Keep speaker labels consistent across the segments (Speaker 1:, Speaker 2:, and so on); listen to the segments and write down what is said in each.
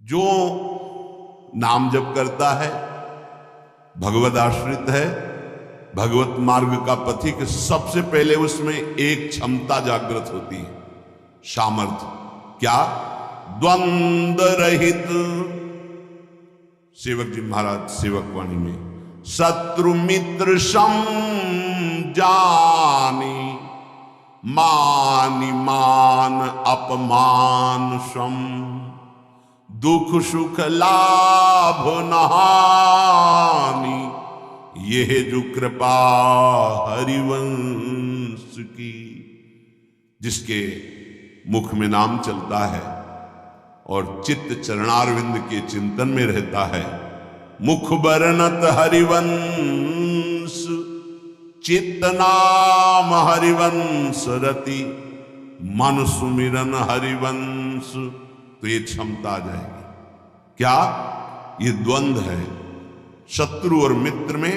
Speaker 1: जो नाम जप करता है, भगवत आश्रित है, भगवत मार्ग का पथिक, सबसे पहले उसमें एक क्षमता जागृत होती है, सामर्थ्य। क्या? द्वंद्व रहित। सेवक जी महाराज सेवक वाणी में, शत्रु मित्र सम जानी, मानि मान अपमान सम, दुख सुख लाभ नहानी, यह जो कृपा हरिवंश की। जिसके मुख में नाम चलता है और चित्त चरणारविंद के चिंतन में रहता है, मुख बरनत हरिवंश, चित्त नाम हरिवंश रति, मन सुमिरन हरिवंश। तो ये क्षमता आ जाएगी। क्या? ये द्वंद्व है, शत्रु और मित्र में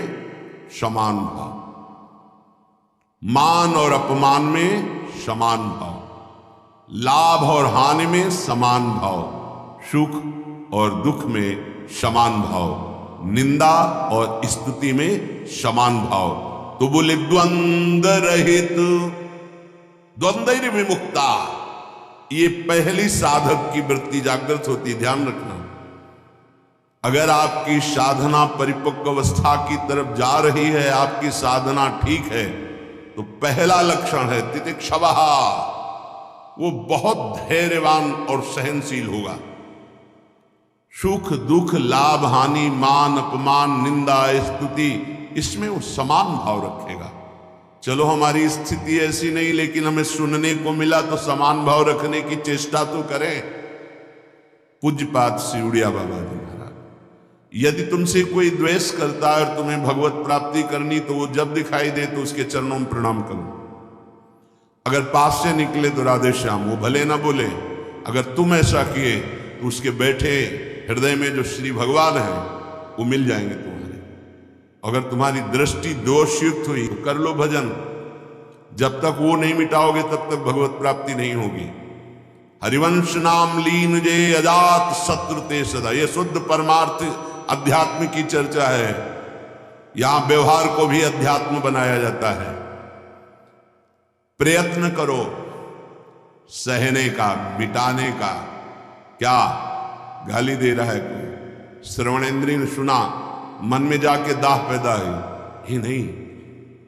Speaker 1: समान भाव, मान और अपमान में समान भाव, लाभ और हानि में समान भाव, सुख और दुख में समान भाव, निंदा और स्तुति में समान भाव। तो बोले द्वंद्व रहित, द्वंद्व विमुक्ता। ये पहली साधक की वृत्ति जागृत होती, ध्यान रखना। अगर आपकी साधना परिपक्व अवस्था की तरफ जा रही है, आपकी साधना ठीक है, तो पहला लक्षण है तितिक्षवः, वो बहुत धैर्यवान और सहनशील होगा। सुख दुख लाभ हानि मान अपमान निंदा स्तुति, इसमें वो समान भाव रखेगा। चलो हमारी स्थिति ऐसी नहीं, लेकिन हमें सुनने को मिला तो समान भाव रखने की चेष्टा तो करें। पूज्यपाद सिउड़िया बाबा जी महाराज, यदि तुमसे कोई द्वेष करता है और तुम्हें भगवत प्राप्ति करनी, तो वो जब दिखाई दे तो उसके चरणों में प्रणाम करो। अगर पास से निकले तो राधे श्याम, वो भले ना बोले। अगर तुम ऐसा किए तो उसके बैठे हृदय में जो श्री भगवान है वो मिल जाएंगे तुम्हारे। अगर तुम्हारी दृष्टि दोषयुक्त हुई तो कर लो भजन, जब तक वो नहीं मिटाओगे तब तक भगवत प्राप्ति नहीं होगी। हरिवंश नाम लीन जे अजात शत्रु ते सदा, ये शुद्ध परमार्थ अध्यात्म की चर्चा है। यहां व्यवहार को भी अध्यात्म बनाया जाता है। प्रयत्न करो सहने का, मिटाने का। क्या गाली दे रहा है कोई, श्रवणेंद्रिय ने सुना, मन में जाके दाह पैदा हुई, ही नहीं,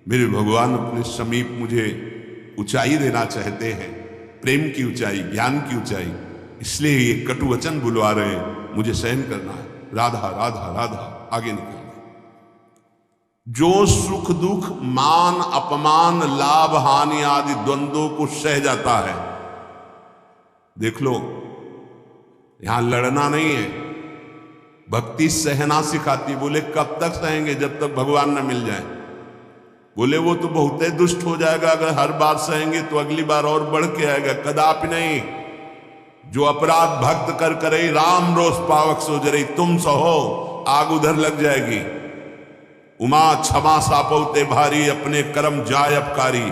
Speaker 1: मेरे भगवान अपने समीप मुझे ऊंचाई देना चाहते हैं, प्रेम की ऊंचाई, ज्ञान की ऊंचाई, इसलिए ये कटु वचन बुलवा रहे हैं, मुझे सहन करना है। राधा राधा राधा, आगे निकलना। जो सुख दुख मान अपमान लाभ हानि आदि द्वंद्वों को सह जाता है, देख लो यहां लड़ना नहीं है, भक्ति सहना सिखाती। बोले कब तक सहेंगे? जब तक भगवान न मिल जाए। बोले वो तो बहुत ही दुष्ट हो जाएगा, अगर हर बार सहेंगे तो अगली बार और बढ़ के आएगा। कदापि नहीं। जो अपराध भक्त कर करे राम रोष पावक सो जरे, तुम सहो आग उधर लग जाएगी। उमा क्षमा सापौते भारी, अपने कर्म जाय अपकारी।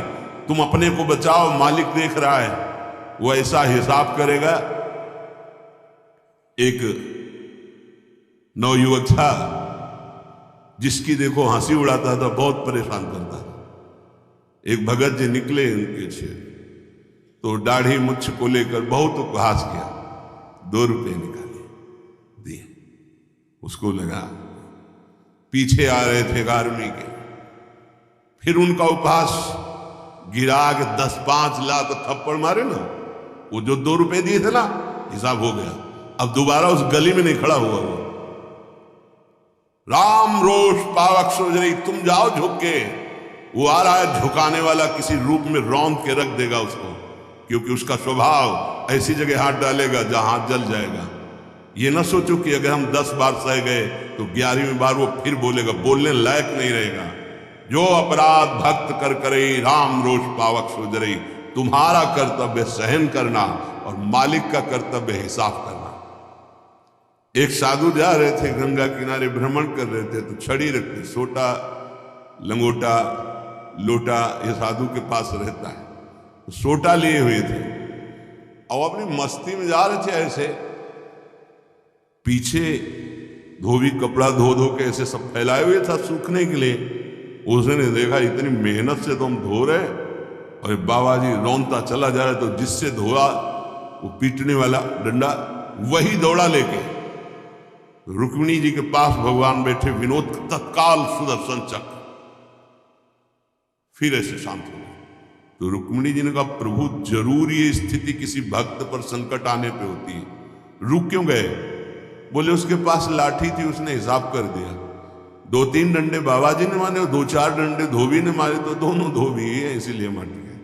Speaker 1: तुम अपने को बचाओ, मालिक देख रहा है, वो ऐसा हिसाब करेगा। एक नवयुवक था जिसकी देखो हंसी उड़ाता था, बहुत परेशान करता था। एक भगत जी निकले उनके से, तो दाढ़ी मुच्छ को लेकर बहुत उपहास किया। 2 रुपये निकाले, दिए। उसको लगा पीछे आ रहे थे आर्मी के, फिर उनका उपहास गिरा के 10-5 लाख थप्पड़ मारे ना। वो जो 2 रुपये दिए थे ना, हिसाब हो गया। अब दोबारा उस गली में नहीं खड़ा हुआ वो। राम रोष पावक सोजरी, तुम जाओ झुक के। वो आ रहा है झुकाने वाला, किसी रूप में रौंद के रख देगा उसको, क्योंकि उसका स्वभाव ऐसी जगह हाथ डालेगा जहां हाथ जल जाएगा। ये ना सोचो कि अगर हम 10 बार सह गए तो 11वीं बार वो फिर बोलेगा, बोलने लायक नहीं रहेगा। जो अपराध भक्त कर करे राम रोष पावक सोजरी, तुम्हारा कर्तव्य सहन करना और मालिक का कर्तव्य हिसाब करना। एक साधु जा रहे थे, गंगा किनारे भ्रमण कर रहे थे, तो छड़ी रखते, सोटा लंगोटा लोटा ये साधु के पास रहता है, तो सोटा लिए हुए थे और अपनी मस्ती में जा रहे थे ऐसे, पीछे धोबी कपड़ा धो धो के ऐसे सब फैलाए हुए था सूखने के लिए। उसने देखा इतनी मेहनत से तुम धो रहे, और बाबा जी रौनता चला जा रहा है, तो जिससे धोआ वो पीटने वाला डंडा वही दौड़ा लेके रुक्मिणी जी के पास भगवान बैठे। विनोद तत्काल सुदर्शन चक्र, फिर ऐसे शांत हो गए। तो रुक्मिणी जी ने कहा, प्रभु जरूर ये स्थिति किसी भक्त पर संकट आने पे होती है। रुक क्यों गए? बोले उसके पास लाठी थी, उसने हिसाब कर दिया। 2-3 डंडे बाबा जी ने मारे और 2-4 डंडे धोबी ने मारे, तो दोनों धोबी ही है, इसीलिए मट गए।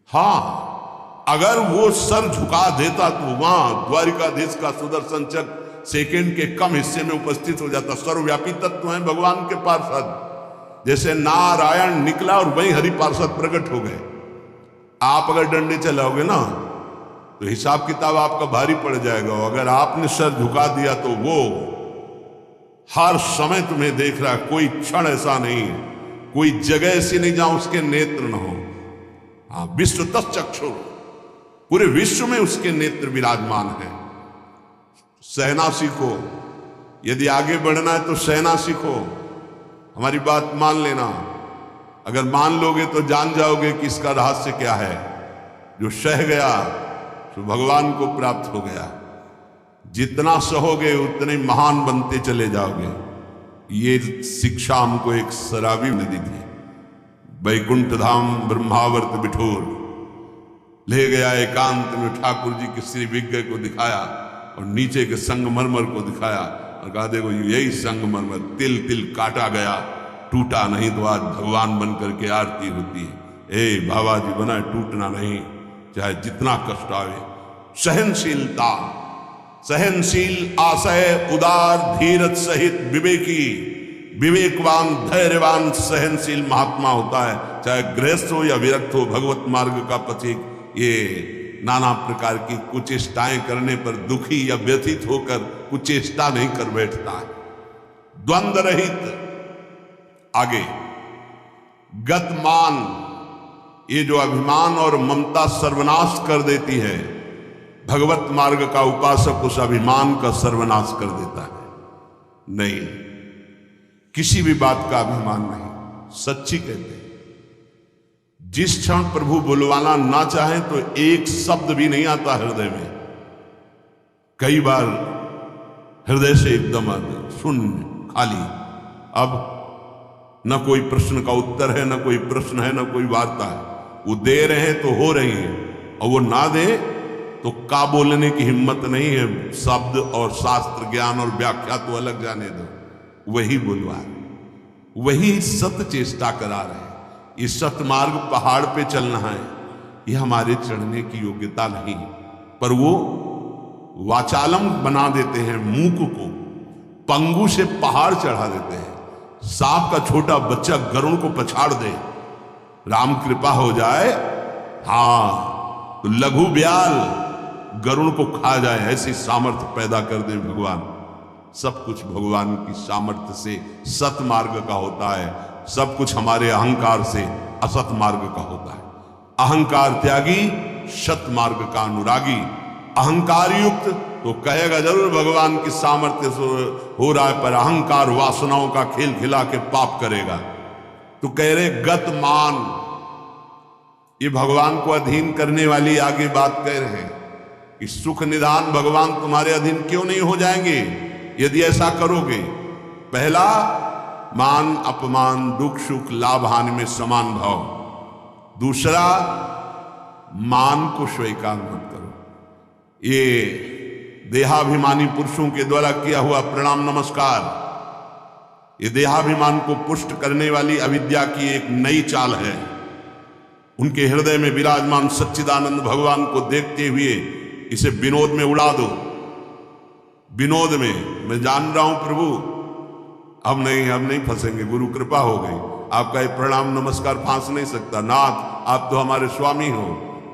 Speaker 1: हाँ, अगर वो सर झुका देता तो वहां द्वारिकाधीश का सुदर्शन चक्र सेकेंड के कम हिस्से में उपस्थित हो जाता। सर्वव्यापी तत्व है भगवान के पार्षद। जैसे नारायण निकला और वहीं हरि पार्षद प्रकट हो गए। आप अगर डंडे चलाओगे ना तो हिसाब किताब आपका भारी पड़ जाएगा। अगर आपने सर झुका दिया तो वो हर समय तुम्हें देख रहा है। कोई क्षण ऐसा नहीं है, कोई जगह ऐसी नहीं जहां उसके नेत्र न हो। हाँ, विश्व तच्चक्षु, पूरे विश्व में उसके नेत्र विराजमान है। सहना सीखो, यदि आगे बढ़ना है तो सहना सीखो। हमारी बात मान लेना, अगर मान लोगे तो जान जाओगे कि इसका रहस्य क्या है। जो सह गया तो भगवान को प्राप्त हो गया। जितना सहोगे उतने महान बनते चले जाओगे। ये शिक्षा हमको एक शराबी ने दी थी। वैकुंठ धाम ब्रह्मावर्त बिठोर ले गया, एकांत में ठाकुर जी के श्री विग्रह को दिखाया और नीचे के संगमरमर को दिखाया और कहा, देखो यही संगमरमर तिल तिल काटा गया, टूटा नहीं तो आज भगवान बन करके आरती होती है। ए बाबा जी बना, टूटना नहीं, चाहे जितना कष्ट आवे। सहनशीलता, सहनशील, आशय, उदार, धीरज सहित विवेकी, विवेकवान, धैर्यवान, सहनशील महात्मा होता है। चाहे गृहस्थ हो या विरक्त हो, भगवत मार्ग का पथिक ये नाना प्रकार की कुचेष्टाएं करने पर दुखी या व्यथित होकर कुचेष्टा नहीं कर बैठता है। द्वंद्व रहित। आगे गतमान, ये जो अभिमान और ममता सर्वनाश कर देती है, भगवत मार्ग का उपासक उस अभिमान का सर्वनाश कर देता है। नहीं, किसी भी बात का अभिमान नहीं। सच्ची कहते हैं, जिस क्षण प्रभु बुलवाना ना चाहे तो एक शब्द भी नहीं आता हृदय में। कई बार हृदय से एकदम शून्य, खाली। अब न कोई प्रश्न का उत्तर है, न कोई प्रश्न है, न कोई वार्ता है। वो दे रहे हैं तो हो रही है, और वो ना दे तो का बोलने की हिम्मत नहीं है। शब्द और शास्त्र ज्ञान और व्याख्या तो अलग जाने दो, वही बुलवा, वही सत्य चेष्टा करा रहे हैं। ये सत्य मार्ग पहाड़ पे चलना है, ये हमारे चढ़ने की योग्यता नहीं। पर वो वाचालम बना देते हैं, मूक को पंगु से पहाड़ चढ़ा देते हैं। सांप का छोटा बच्चा गरुड़ को पछाड़ दे, राम कृपा हो जाए, हाँ तो लघु ब्याल गरुड़ को खा जाए, ऐसी सामर्थ्य पैदा कर दे भगवान। सब कुछ भगवान की सामर्थ्य से सत मार्ग का होता है, सब कुछ हमारे अहंकार से असत मार्ग का होता है। अहंकार त्यागी, सत मार्ग का अनुरागी। अहंकार युक्त तो कहेगा जरूर भगवान की सामर्थ्य से हो रहा है, पर अहंकार वासनाओं का खेल खिला के पाप करेगा। तो कह रहे गत मान, ये भगवान को अधीन करने वाली आगे बात कह रहे हैं कि सुख निदान भगवान तुम्हारे अधीन क्यों नहीं हो जाएंगे यदि ऐसा करोगे। पहला, मान अपमान, दुख सुख, लाभ हानि में समान भाव। दूसरा, मान को स्वीकार मत करो। ये देहाभिमानी पुरुषों के द्वारा किया हुआ प्रणाम नमस्कार, ये देहाभिमान को पुष्ट करने वाली अविद्या की एक नई चाल है। उनके हृदय में विराजमान सच्चिदानंद भगवान को देखते हुए इसे विनोद में उड़ा दो। विनोद में, मैं जान रहा हूं प्रभु, अब नहीं फंसेंगे, गुरु कृपा हो गई। आपका ये प्रणाम नमस्कार फांस नहीं सकता। नाथ आप तो हमारे स्वामी हो,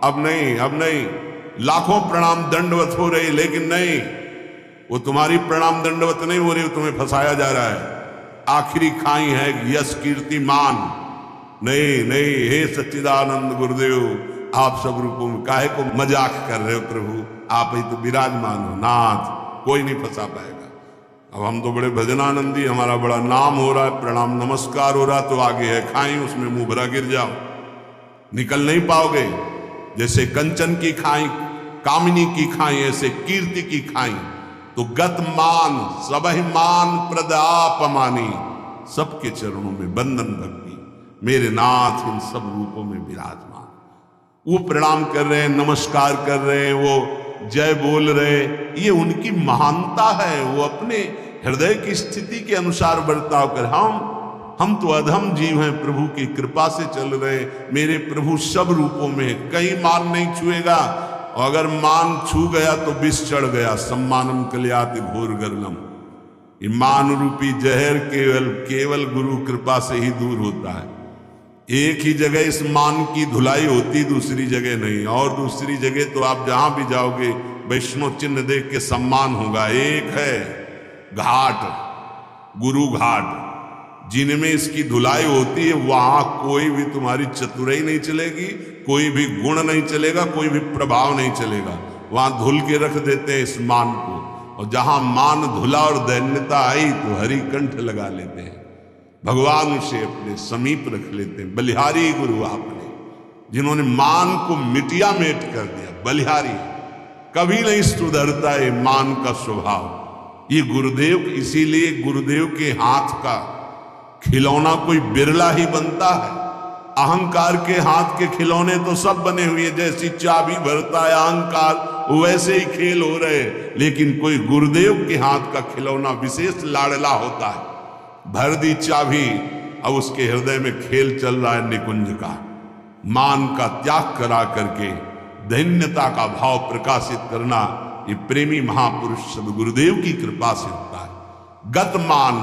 Speaker 1: अब नहीं। लाखों प्रणाम दंडवत हो रही, लेकिन नहीं, वो तुम्हारी प्रणाम दंडवत नहीं हो रही, तुम्हें फंसाया जा रहा है। आखिरी खाई है यश कीर्ति मान। नहीं, हे सच्चिदानंद गुरुदेव, आप सब रूपों में काहे को मजाक कर रहे हो प्रभु, आप ही तो विराजमान हो। नाथ कोई नहीं फंसा पाएगा। अब हम तो बड़े भजनानंदी, हमारा बड़ा नाम हो रहा है, प्रणाम नमस्कार हो रहा, तो आगे है खाई, उसमें मुंह भरा गिर जाओ, निकल नहीं पाओगे। जैसे कंचन की खाई, कामिनी की खाई, ऐसे कीर्ति की खाई। तो गत मान सबहि मान प्रद आप मानी, सबके चरणों में बंधन भक्ति, मेरे नाथ इन सब रूपों में विराजमान। वो प्रणाम कर रहे हैं, नमस्कार कर रहे हैं, वो जय बोल रहे, ये उनकी महानता है। वो अपने हृदय की स्थिति के अनुसार बर्ताव कर, हम तो अधम जीव हैं, प्रभु की कृपा से चल रहे हैं। मेरे प्रभु सब रूपों में है, कहीं मान नहीं छुएगा, और अगर मान छू गया तो विष चढ़ गया। सम्मानम कल्याति घोर गर्लम, ये मान रूपी जहर केवल गुरु कृपा से ही दूर होता है। एक ही जगह इस मान की धुलाई होती, दूसरी जगह नहीं। और दूसरी जगह तो आप जहां भी जाओगे वैष्णव चिन्ह देख के सम्मान होगा। एक है घाट, गुरु घाट, जिनमें इसकी धुलाई होती है, वहां कोई भी तुम्हारी चतुराई नहीं चलेगी, कोई भी गुण नहीं चलेगा, कोई भी प्रभाव नहीं चलेगा। वहां धुल के रख देते हैं इस मान को, और जहां मान धुला और दैन्यता आई तो हरि कंठ लगा लेते हैं, भगवान उसे अपने समीप रख लेते हैं। बलिहारी गुरु आपने, जिन्होंने मान को मिटिया मेट कर दिया। बलिहारी कभी नहीं सुधरता है मान का स्वभाव। ये गुरुदेव, इसीलिए गुरुदेव के हाथ का खिलौना कोई बिरला ही बनता है। अहंकार के हाथ के खिलौने तो सब बने हुए, जैसी चाबी भरता है अहंकार, वैसे ही खेल हो रहे, लेकिन कोई गुरुदेव के हाथ का खिलौना विशेष लाडला होता है। भर दी चाबी, अब उसके हृदय में खेल चल रहा है निकुंज का। मान का त्याग करा करके दैन्यता का भाव प्रकाशित करना, ये प्रेमी महापुरुष सद्गुरुदेव की कृपा से होता है। गत मान,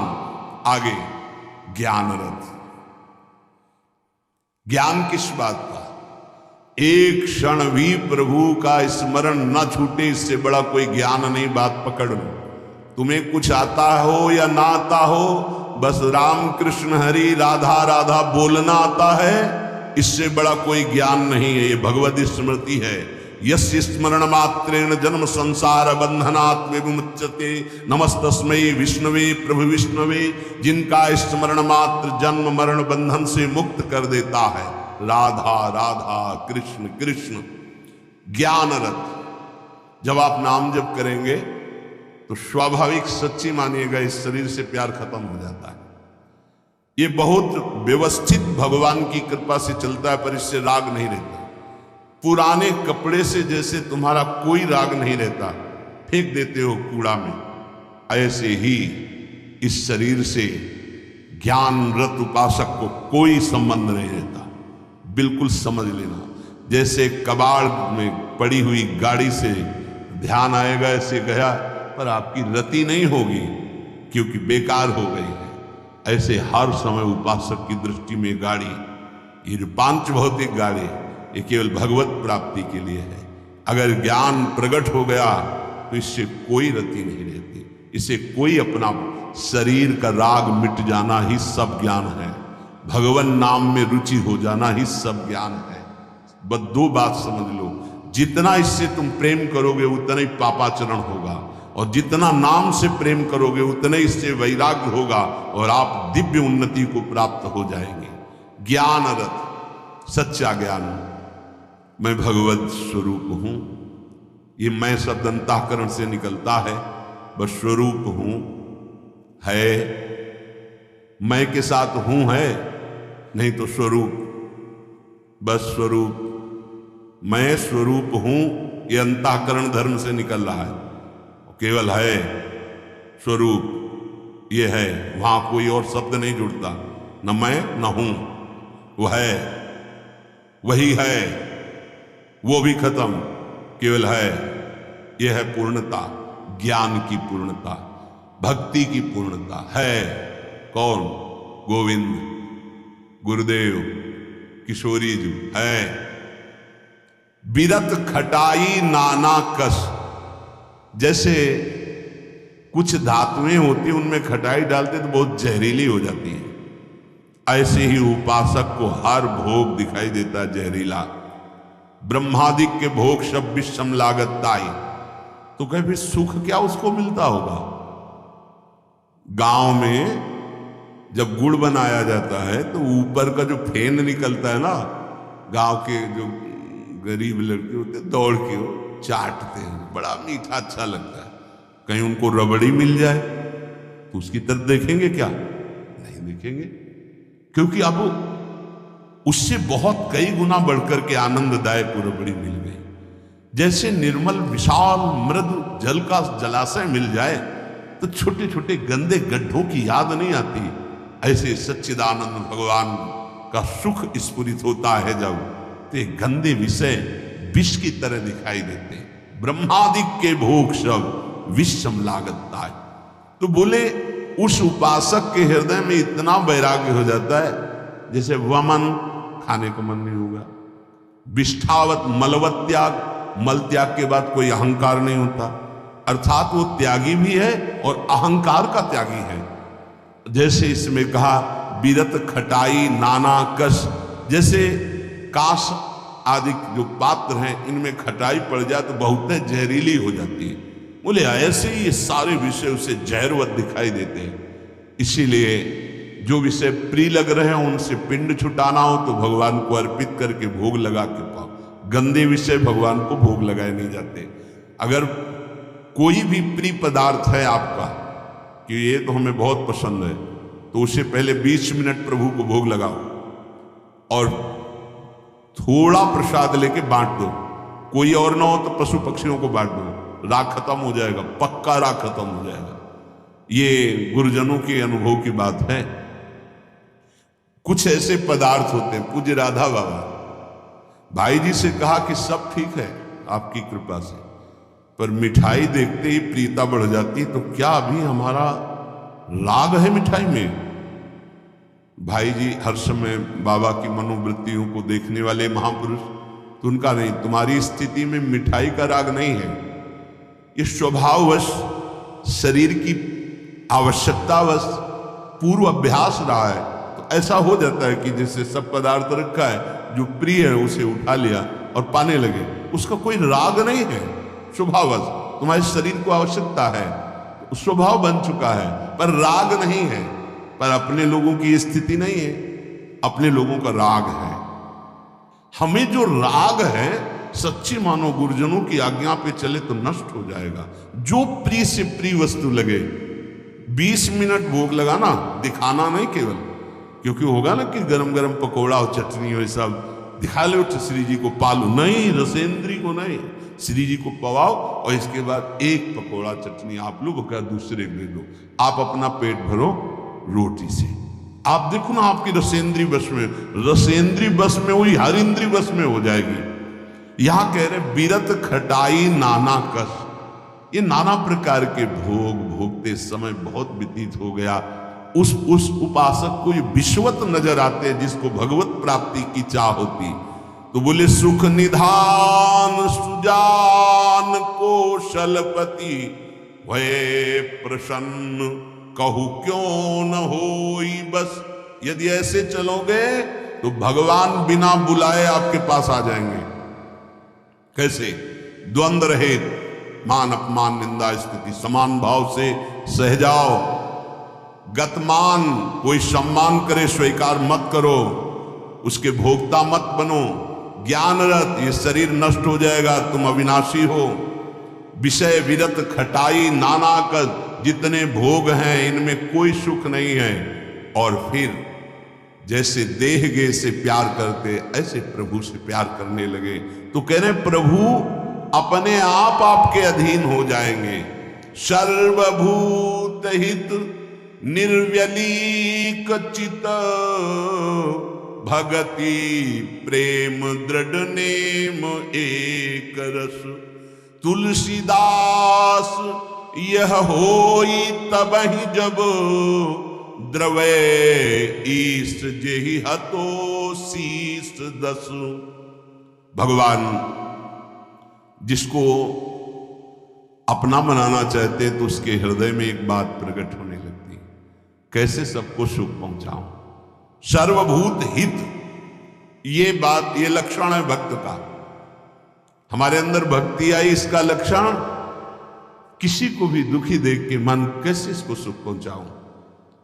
Speaker 1: आगे ज्ञान रथ। ज्ञान किस बात का? एक क्षण भी प्रभु का स्मरण न छूटे, इससे बड़ा कोई ज्ञान नहीं। बात पकड़ लो, तुम्हें कुछ आता हो या ना आता हो, बस राम कृष्ण हरि राधा राधा बोलना आता है, इससे बड़ा कोई ज्ञान नहीं है। ये भगवत स्मृति है। यस्य स्मरण मात्रेण जन्म संसार बंधनात् विमुच्यते, नमस्तस्मै विष्णवे प्रभु विष्णवे, जिनका स्मरण मात्र जन्म मरण बंधन से मुक्त कर देता है। राधा राधा कृष्ण कृष्ण। ज्ञान रथ, जब आप नाम जप करेंगे तो स्वाभाविक, सच्ची मानिएगा, इस शरीर से प्यार खत्म हो जाता है। ये बहुत व्यवस्थित भगवान की कृपा से चलता है, पर इससे राग नहीं रहता। पुराने कपड़े से जैसे तुम्हारा कोई राग नहीं रहता, फेंक देते हो कूड़ा में, ऐसे ही इस शरीर से ज्ञान रत उपासक को कोई संबंध नहीं रहता। बिल्कुल समझ लेना, जैसे कबाड़ में पड़ी हुई गाड़ी से ध्यान आएगा, ऐसे गया पर आपकी रति नहीं होगी क्योंकि बेकार हो गई है। ऐसे हर समय उपासक की दृष्टि में गाड़ी, ये पांच भौतिक गाड़ी, ये केवल भगवत प्राप्ति के लिए है। अगर ज्ञान प्रकट हो गया तो इससे कोई रति नहीं रहती, इसे कोई अपना शरीर का राग मिट जाना ही सब ज्ञान है। भगवान नाम में रुचि हो जाना ही सब ज्ञान है। बस दो बात समझ लो, जितना इससे तुम प्रेम करोगे उतना ही पापाचरण होगा, और जितना नाम से प्रेम करोगे उतना इससे वैराग्य होगा, और आप दिव्य उन्नति को प्राप्त हो जाएंगे। ज्ञान रथ, सच्चा ज्ञान, मैं भगवत स्वरूप हूं। ये मैं शब्द अंतःकरण से निकलता है, बस स्वरूप हूं है, मैं के साथ हूं है नहीं तो स्वरूप, बस स्वरूप, मैं स्वरूप हूं, ये अंतःकरण धर्म से निकल रहा है। केवल है स्वरूप, ये है, वहां कोई और शब्द नहीं जुड़ता, न मैं न हूं, वो है, वही है, वो भी खत्म, केवल है। यह है पूर्णता, ज्ञान की पूर्णता, भक्ति की पूर्णता है। कौन? गोविंद, गुरुदेव, किशोरी जी है। बिरत खटाई नाना कस, जैसे कुछ धातुएं होती, उनमें खटाई डालते तो बहुत जहरीली हो जाती है, ऐसे ही उपासक को हर भोग दिखाई देता है जहरीला। ब्रह्मादिक के भोग सब विषम लागत ताई, तो कहे फिर सुख क्या उसको मिलता होगा? गांव में जब गुड़ बनाया जाता है तो ऊपर का जो फेन निकलता है ना, गांव के जो गरीब लड़के होते हैं दौड़ के वो चाटते हैं, बड़ा मीठा अच्छा लगता है। कहीं उनको रबड़ी मिल जाए तो उसकी तरफ देखेंगे क्या? नहीं देखेंगे, क्योंकि अब उससे बहुत कई गुना बढ़कर के आनंददायक वो रबड़ी मिल गई। जैसे निर्मल विशाल मृदु जल का जलाशय मिल जाए तो छोटे छोटे गंदे गड्ढों की याद नहीं आती, ऐसे सच्चिदानंद भगवान का सुख स्फुरित होता है जब, तो गंदे विषय विष की तरह दिखाई देते हैं। ब्रह्मादिक के भोग सब विषम लागता है। तो बोले उस उपासक के हृदय में इतना वैराग्य हो जाता है जैसे वमन, खाने को मन नहीं होगा, विष्ठावत मलवत त्याग, मल त्याग के बाद कोई अहंकार नहीं होता, अर्थात वो त्यागी भी है और अहंकार का त्यागी है। जैसे इसमें कहा बीरत खटाई नाना कस, जैसे काश आदि जो पात्र हैं इनमें खटाई पड़ जाए तो बहुत जहरीली हो जाती है। बोले ऐसे ही ये सारे विषय उसे जहरवत दिखाई देते हैं। इसीलिए जो विषय प्रिय लग रहे हैं उनसे पिंड छुटाना हो तो भगवान को अर्पित करके भोग लगा के पाओ। गंदे विषय भगवान को भोग लगाए नहीं जाते। अगर कोई भी प्रिय पदार्थ है आपका कि ये तो हमें बहुत पसंद है, तो उसे पहले 20 मिनट प्रभु को भोग लगाओ और थोड़ा प्रसाद लेके बांट दो। कोई और ना हो तो पशु पक्षियों को बांट दो, राग खत्म हो जाएगा, पक्का राग खत्म हो जाएगा। ये गुरुजनों के अनुभव की बात है। कुछ ऐसे पदार्थ होते हैं, पूज्य राधा बाबा भाई जी से कहा कि सब ठीक है आपकी कृपा से, पर मिठाई देखते ही प्रीता बढ़ जाती, तो क्या अभी हमारा राग है मिठाई में? भाई जी हर समय बाबा की मनोवृत्तियों को देखने वाले महापुरुष, तो उनका नहीं, तुम्हारी स्थिति में मिठाई का राग नहीं है, ये स्वभाववश शरीर की आवश्यकतावश पूर्व अभ्यास रहा है। तो ऐसा हो जाता है कि जैसे सब पदार्थ रखा है, जो प्रिय है उसे उठा लिया और पाने लगे, उसका कोई राग नहीं है, स्वभाववश तुम्हारे शरीर को आवश्यकता है, स्वभाव बन चुका है, पर राग नहीं है। पर अपने लोगों की स्थिति नहीं है, अपने लोगों का राग है। हमें जो राग है सच्ची मानो गुरुजनों की आज्ञा पे चले तो नष्ट हो जाएगा। जो प्रिय से प्रिय वस्तु लगे 20 मिनट भोग लगाना, दिखाना नहीं केवल, क्योंकि होगा ना कि गरम गरम पकौड़ा और चटनी और सब दिखा लो श्री जी को पालो, नहीं, रसेंद्री को नहीं, श्री जी को पवाओ और इसके बाद एक पकौड़ा चटनी आप लो, बका दूसरे दे दो, आप अपना पेट भरो रोटी से। आप देखो ना आपकी रसेंद्री बस में, रसेंद्री बस में हुई हर इंद्री बस में हो जाएगी। यहां कह रहे बीरत खटाई नाना कस, ये नाना प्रकार के भोग भोगते समय बहुत व्यतीत हो गया। उस उपासक को ये विश्वत नजर आते हैं जिसको भगवत प्राप्ति की चाह होती। तो बोले सुख निधान सुजान कौशलपति भये प्रसन्न कहू क्यों न होई बस। यदि ऐसे चलोगे तो भगवान बिना बुलाए आपके पास आ जाएंगे। कैसे? द्वंद्व रहित, मान अपमान निंदा स्तुति समान भाव से सह जाओ। गतमान, कोई सम्मान करे स्वीकार मत करो, उसके भोक्ता मत बनो। ज्ञानरत, ये शरीर नष्ट हो जाएगा, तुम अविनाशी हो। विषय विरत खटाई नाना कद, जितने भोग हैं इनमें कोई सुख नहीं है। और फिर जैसे देह गे से प्यार करते ऐसे प्रभु से प्यार करने लगे। तो कह रहे प्रभु अपने आप आपके अधीन हो जाएंगे। सर्वभूत हित निर्व्यलीक चित भगति प्रेम दृढ़ नेम एक रस। तुलसीदास यह होई तबहि जब द्रवे ईश जेहि हतो शीस दस। भगवान जिसको अपना बनाना चाहते हैं तो उसके हृदय में एक बात प्रकट होने लगती है, कैसे सबको सुख पहुंचाऊं। सर्वभूत हित, ये बात, ये लक्षण है भक्त का। हमारे अंदर भक्ति आई, इसका लक्षण किसी को भी दुखी देख के मन कैसे इसको सुख पहुंचाऊं,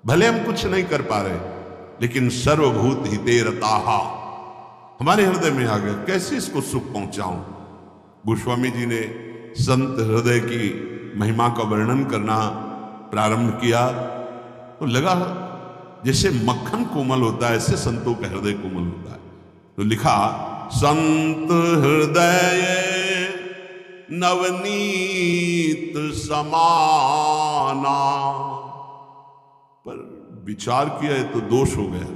Speaker 1: भले हम कुछ नहीं कर पा रहे, लेकिन सर्वभूत हिते रताहा हमारे हृदय में आ गया, कैसे इसको सुख पहुंचाऊं। गोस्वामी जी ने संत हृदय की महिमा का वर्णन करना प्रारंभ किया तो लगा जैसे मक्खन कोमल होता है, ऐसे संतों का हृदय कोमल होता है। तो लिखा, संत हृदय नवनीत समाना, पर विचार किया है तो दोष हो गया।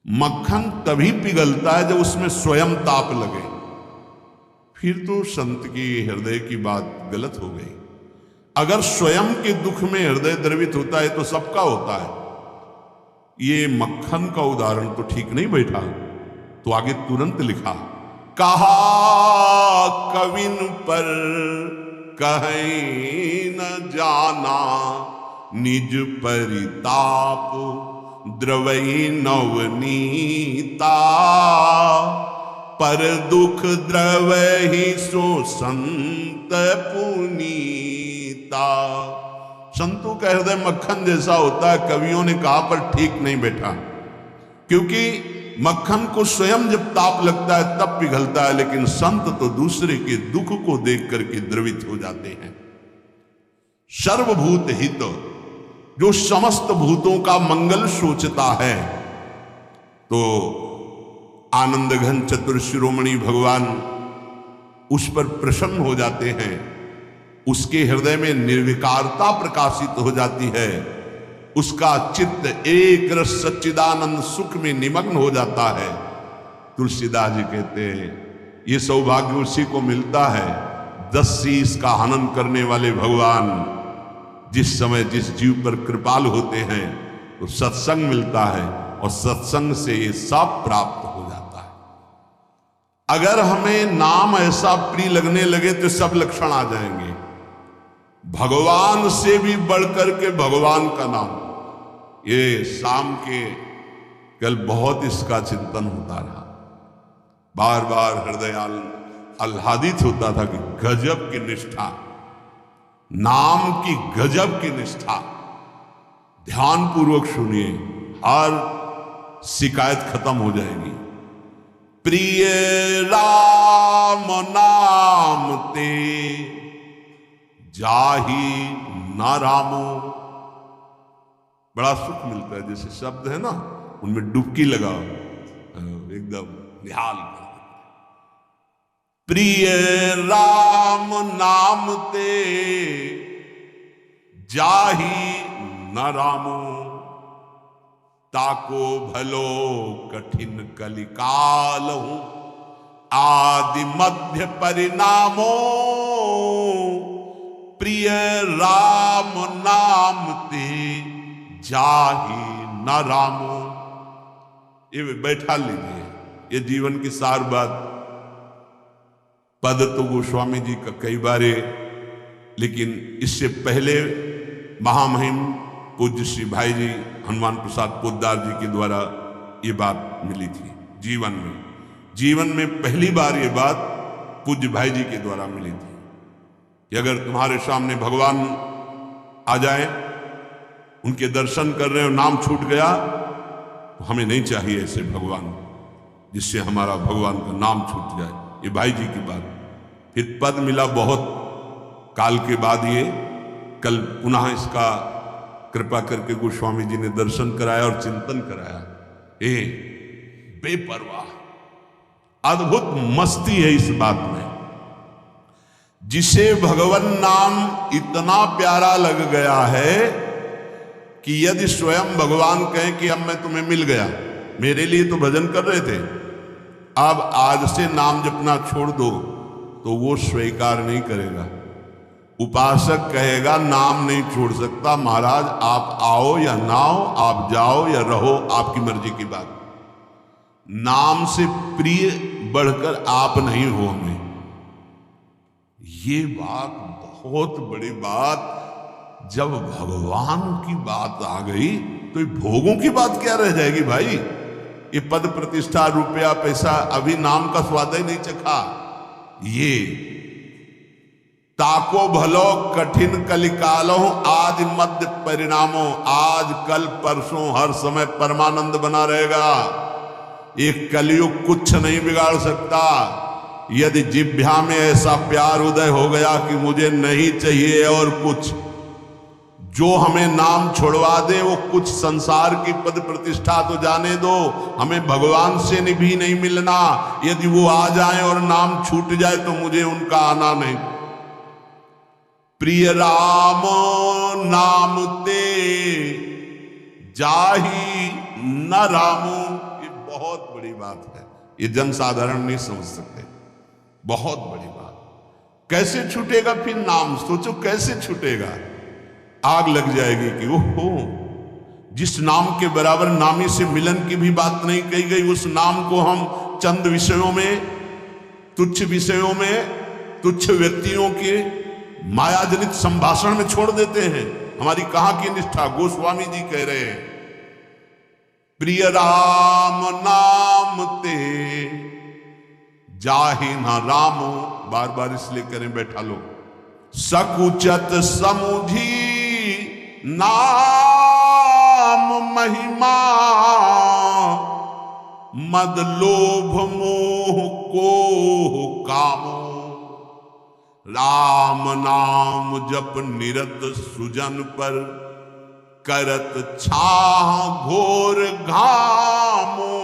Speaker 1: मक्खन तभी पिघलता है जब उसमें स्वयं ताप लगे, फिर तो संत की हृदय की बात गलत हो गई। अगर स्वयं के दुख में हृदय द्रवित होता है तो सबका होता है। ये मक्खन का उदाहरण तो ठीक नहीं बैठा। तो आगे तुरंत लिखा, कहा कविन पर कहीं न जाना, निज परिताप द्रवई नवनीता, पर दुख द्रवहि सो संत पुनीता। संतों का हृदय मक्खन जैसा होता है, कवियों ने कहा पर ठीक नहीं बैठा, क्योंकि मक्खन को स्वयं जब ताप लगता है तब पिघलता है, लेकिन संत तो दूसरे के दुख को देख करके द्रवित हो जाते हैं। सर्वभूत हित, जो समस्त भूतों का मंगल सोचता है, तो आनंद घन चतुर शिरोमणि भगवान उस पर प्रसन्न हो जाते हैं, उसके हृदय में निर्विकारता प्रकाशित हो जाती है, उसका चित्त एक रस सच्चिदानंद सुख में निमग्न हो जाता है। तुलसीदास जी कहते हैं, ये सौभाग्य उसी को मिलता है 10 शीश का हनन करने वाले भगवान जिस समय जिस जीव पर कृपालु होते हैं तो सत्संग मिलता है, और सत्संग से ये सब प्राप्त हो जाता है। अगर हमें नाम ऐसा प्रिय लगने लगे तो सब लक्षण आ जाएंगे। भगवान से भी बढ़कर के भगवान का नाम। ये शाम के कल बहुत इसका चिंतन होता रहा, बार बार हृदय आह्लादित होता था कि गजब की निष्ठा, नाम की गजब की निष्ठा। ध्यान पूर्वक सुनिए, हर शिकायत खत्म हो जाएगी। प्रिय राम नाम ते जाही न रामो, बड़ा सुख मिलता है। जैसे शब्द है ना, उनमें डुबकी लगाओ, एकदम निहाल कर। प्रिय राम नाम ते जाही न रामो, ताको भलो कठिन कलिकाल हूं, आदि मध्य परिणामो, प्रिय राम नाम ते जाही न रामो। ये बैठा लीजिए, ये जीवन की सार बात। पद तो गोस्वामी जी का कई बारे, लेकिन इससे पहले महामहिम पूज्य श्री भाई जी हनुमान प्रसाद पोद्दार जी के द्वारा ये बात मिली थी। जीवन में पहली बार ये बात पूज्य भाई जी के द्वारा मिली थी कि अगर तुम्हारे सामने भगवान आ जाए, उनके दर्शन कर रहे हो, नाम छूट गया, तो हमें नहीं चाहिए ऐसे भगवान जिससे हमारा भगवान का नाम छूट जाए। ये भाई जी की बात। फिर पद मिला बहुत काल के बाद, ये कल पुनः इसका कृपा करके गोस्वामी जी ने दर्शन कराया और चिंतन कराया। बेपरवाह, अद्भुत मस्ती है इस बात में। जिसे भगवान नाम इतना प्यारा लग गया है कि यदि स्वयं भगवान कहें कि अब मैं तुम्हें मिल गया, मेरे लिए तो भजन कर रहे थे, अब आज से नाम जपना छोड़ दो, तो वो स्वीकार नहीं करेगा। उपासक कहेगा नाम नहीं छोड़ सकता, महाराज आप आओ या ना आओ, आप जाओ या रहो, आपकी मर्जी की बात। नाम से प्रिय बढ़कर आप नहीं हो हमें। ये बात बहुत बड़ी बात। जब भगवान की बात आ गई तो भोगों की बात क्या रह जाएगी भाई। ये पद प्रतिष्ठा रुपया पैसा, अभी नाम का स्वाद ही नहीं चखा। ये ताको भलो कठिन कलिकालो आदि मध्य परिणामों। आज कल परसों हर समय परमानंद बना रहेगा। एक कलयुग कुछ नहीं बिगाड़ सकता। यदि जिह्वा में ऐसा प्यार उदय हो गया कि मुझे नहीं चाहिए और कुछ, जो हमें नाम छोड़वा दे वो कुछ संसार की पद प्रतिष्ठा तो जाने दो, हमें भगवान से भी नहीं मिलना। यदि वो आ जाए और नाम छूट जाए तो मुझे उनका आना नहीं। प्रिय राम नाम ते जाही न रामो। ये बहुत बड़ी बात है, ये जनसाधारण नहीं समझ सकते। बहुत बड़ी बात। कैसे छूटेगा फिर नाम? सोचो कैसे छूटेगा। आग लग जाएगी कि ओहो, जिस नाम के बराबर नामी से मिलन की भी बात नहीं कही गई, उस नाम को हम चंद विषयों में, तुच्छ विषयों में, तुच्छ व्यक्तियों के मायाजनित संभाषण में छोड़ देते हैं। हमारी कहां की निष्ठा? गोस्वामी जी कह रहे हैं, प्रिय राम नाम ते जाहि न रामो। बार बार इसलिए करें, बैठा लो। सकुचत समुझी नाम महिमा, मद लोभ मोह को कामो। राम नाम जप निरत सुजन पर, करत छाह घोर घामो।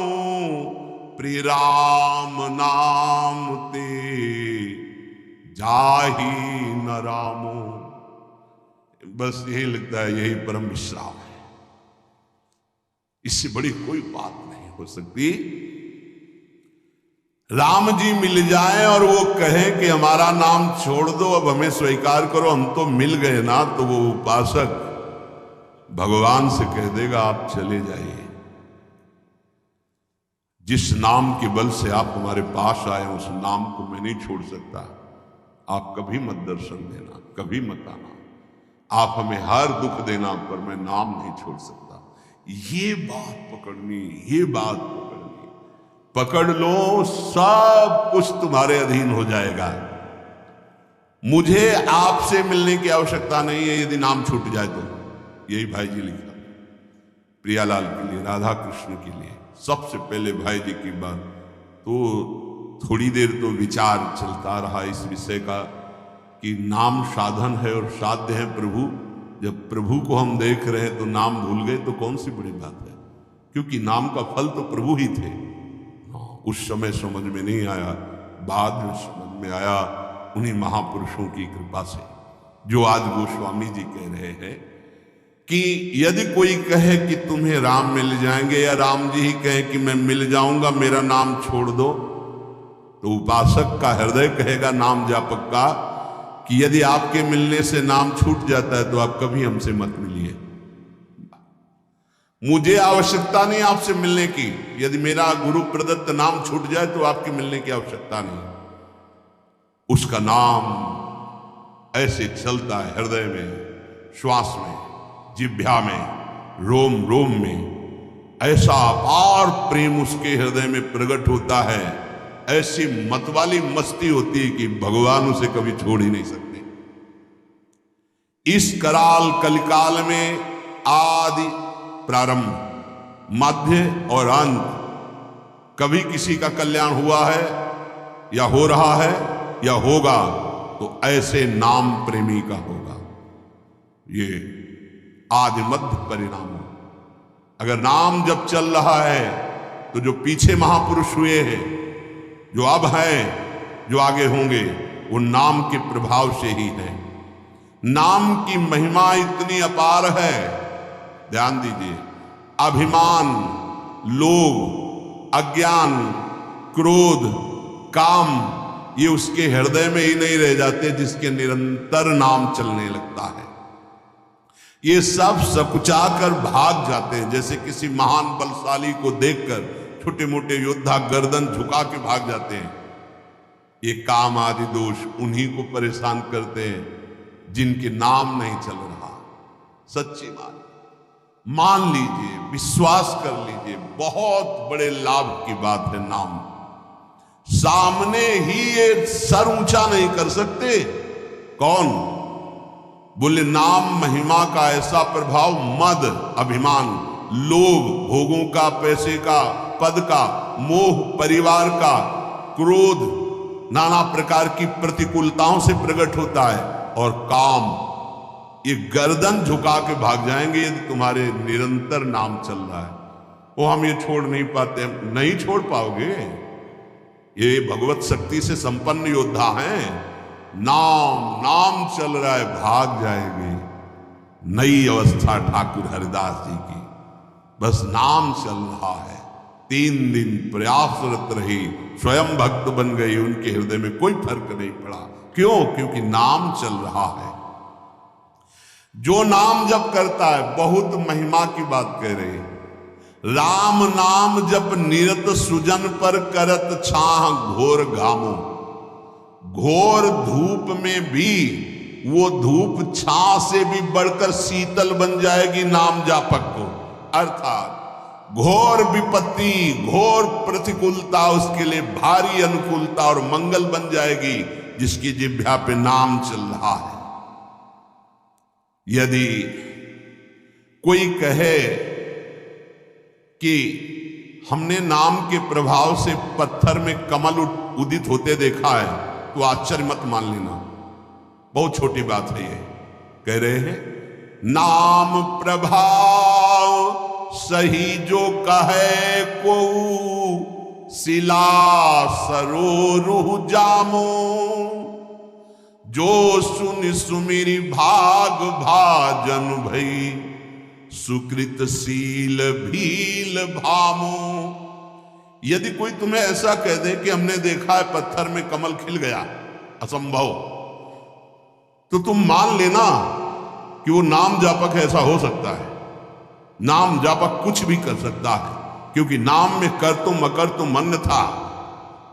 Speaker 1: प्रिय राम नाम ते जाही न रामो। बस यही लगता है, यही परम विश्राम है। इससे बड़ी कोई बात नहीं हो सकती। राम जी मिल जाए और वो कहे कि हमारा नाम छोड़ दो, अब हमें स्वीकार करो, हम तो मिल गए ना, तो वो उपासक भगवान से कह देगा आप चले जाइए। जिस नाम के बल से आप हमारे पास आए उस नाम को मैं नहीं छोड़ सकता। आप कभी मत दर्शन देना, कभी मत आना, आप हमें हर दुख देना, पर मैं नाम नहीं छोड़ सकता। ये बात पकड़नी, ये बात पकड़नी। पकड़ लो, सब कुछ तुम्हारे अधीन हो जाएगा। मुझे आपसे मिलने की आवश्यकता नहीं है यदि नाम छूट जाए तो। यही भाई जी लिखा प्रियालाल के लिए, राधा कृष्ण के लिए। सबसे पहले भाई जी की बात तो थोड़ी देर तो विचार चलता रहा इस विषय का कि नाम साधन है और साध्य है प्रभु। जब प्रभु को हम देख रहे हैं तो नाम भूल गए तो कौन सी बड़ी बात है, क्योंकि नाम का फल तो प्रभु ही थे। उस समय समझ में नहीं आया, बाद में समझ में आया उन्हीं महापुरुषों की कृपा से, जो आज गोस्वामी जी कह रहे हैं कि यदि कोई कहे कि तुम्हें राम मिल जाएंगे, या राम जी ही कहे कि मैं मिल जाऊंगा, मेरा नाम छोड़ दो, तो उपासक का हृदय कहेगा नाम जापक का कि यदि आपके मिलने से नाम छूट जाता है तो आप कभी हमसे मत मिलिए। मुझे आवश्यकता नहीं आपसे मिलने की। यदि मेरा गुरु प्रदत्त नाम छूट जाए तो आपके मिलने की आवश्यकता नहीं। उसका नाम ऐसे चलता है हृदय में, श्वास में, जिह्वा में, रोम रोम में। ऐसा अपार प्रेम उसके हृदय में प्रकट होता है, ऐसी मतवाली मस्ती होती है कि भगवान उसे कभी छोड़ ही नहीं सकते। इस कराल कलिकाल में आदि, प्रारंभ, मध्य और अंत, कभी किसी का कल्याण हुआ है या हो रहा है या होगा तो ऐसे नाम प्रेमी का होगा। ये आदि मध्य परिणाम। अगर नाम जब चल रहा है तो जो पीछे महापुरुष हुए हैं, जो अब हैं, जो आगे होंगे, वो नाम के प्रभाव से ही है। नाम की महिमा इतनी अपार है, ध्यान दीजिए। अभिमान, लोभ, अज्ञान, क्रोध, काम, ये उसके हृदय में ही नहीं रह जाते जिसके निरंतर नाम चलने लगता है। ये सब सकुचा कर भाग जाते हैं। जैसे किसी महान बलशाली को देखकर छोटे मोटे योद्धा गर्दन झुका के भाग जाते हैं। ये काम आदि दोष उन्हीं को परेशान करते हैं जिनके नाम नहीं चल रहा। सच्ची बात मान लीजिए, विश्वास कर लीजिए, बहुत बड़े लाभ की बात है नाम। सामने ही ये सर ऊंचा नहीं कर सकते, कौन? बोले नाम महिमा का ऐसा प्रभाव, मद अभिमान, लोभ भोगों का, पैसे का, पद का, मोह परिवार का, क्रोध नाना प्रकार की प्रतिकूलताओं से प्रकट होता है, और काम, ये गर्दन झुका के भाग जाएंगे यदि तुम्हारे निरंतर नाम चल रहा है। वो हम ये छोड़ नहीं पाते, नहीं छोड़ पाओगे। ये भगवत शक्ति से संपन्न योद्धा हैं। नाम नाम चल रहा है, भाग जाएंगे। नई अवस्था ठाकुर हरिदास जी की, बस नाम चल रहा है। 3 दिन प्रयासरत रही, स्वयं भक्त बन गई, उनके हृदय में कोई फर्क नहीं पड़ा। क्यों? क्योंकि नाम चल रहा है। जो नाम जप करता है, बहुत महिमा की बात कह रहे हैं। राम नाम जप निरत सुजन पर करत छाह घोर घामो। घोर धूप में भी वो धूप छाह से भी बढ़कर शीतल बन जाएगी नाम जापक को। अर्थात घोर विपत्ति, घोर प्रतिकूलता उसके लिए भारी अनुकूलता और मंगल बन जाएगी, जिसकी जिह्वा पे नाम चल रहा है। यदि कोई कहे कि हमने नाम के प्रभाव से पत्थर में कमल उदित होते देखा है, तो आश्चर्य मत मान लेना, बहुत छोटी बात है ये। कह रहे हैं नाम प्रभाव सही जो कहे को, शिला सरोरुह जामो। जो सुन सुमिरी भाग भाजन भई, सुकृत शील भील भामो। यदि कोई तुम्हें ऐसा कह दे कि हमने देखा है पत्थर में कमल खिल गया, असंभव, तो तुम मान लेना कि वो नाम जापक ऐसा हो सकता है। नाम जापक कुछ भी कर सकता है, क्योंकि नाम में कर तुम अकर तुम अन्यथा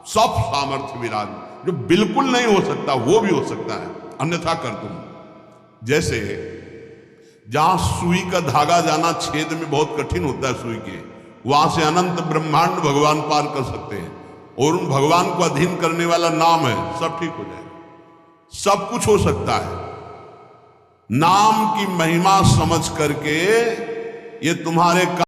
Speaker 1: सब सामर्थ्य विराज। जो बिल्कुल नहीं हो सकता वो भी हो सकता है, अन्यथा कर तुम। जैसे जहां सुई का धागा जाना छेद में बहुत कठिन होता है सुई के, वहां से अनंत ब्रह्मांड भगवान पार कर सकते हैं, और उन भगवान को अधीन करने वाला नाम है, सब ठीक हो जाएगा। सब कुछ हो सकता है। नाम की महिमा समझ करके ये तुम्हारे